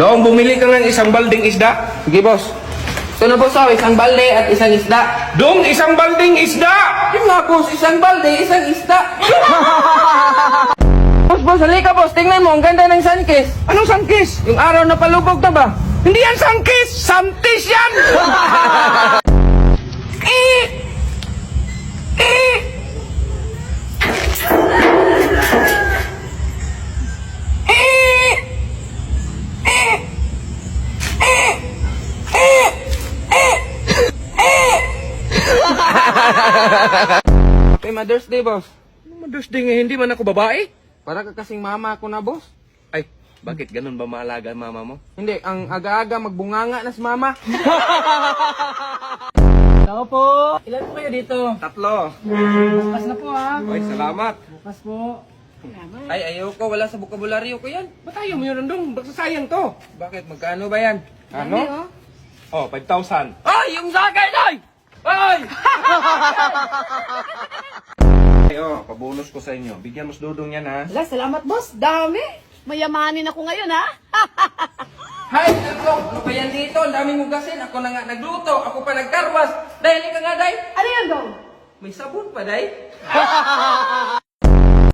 Dong, bumili ka ng isang balding isda. Sige, boss. Ito na, boss, isang balde at isang isda. Dong, isang balding isda! Yun nga, boss, isang balde, isang isda. Boss, halika, boss. Tingnan mo, ang ganda ng sunkiss. Anong sangkis? Yung araw na palubog na ba? Hindi yan sangkis! Santis yan! Happy Mother's Day, boss. Mother's Day nga, hindi man ako babae. Para ka kasing mama ko na, boss. Ay, bakit ganun ba maalaga ang mama mo? Hindi, ang aga-aga magbunganga na si mama. Ako po. Ilan po kayo dito? 3. Bukas na po ha. Ay, salamat. Bukas po. Ay, ayoko. Wala sa bukabularyo ko yan. Ba't ayaw mo yun, Dong? Bakit sayang to? Bakit? Magkano ba yan? Ano? Oh, 5,000. Ay, yung sa akin, ay! Ay! Ay, oh, pabonus ko sa inyo. Bigyan mo si Dudong yan, ha? Wala, salamat boss. Dami. Mayamanin ako ngayon ha. Hay, ako! Ano ba yan dito? Ang daming hugasin. Ako na nga nagluto. Ako pa nagkarwas. Dahil ka nga, day. Ano yan, Dong? May sabon pa, day.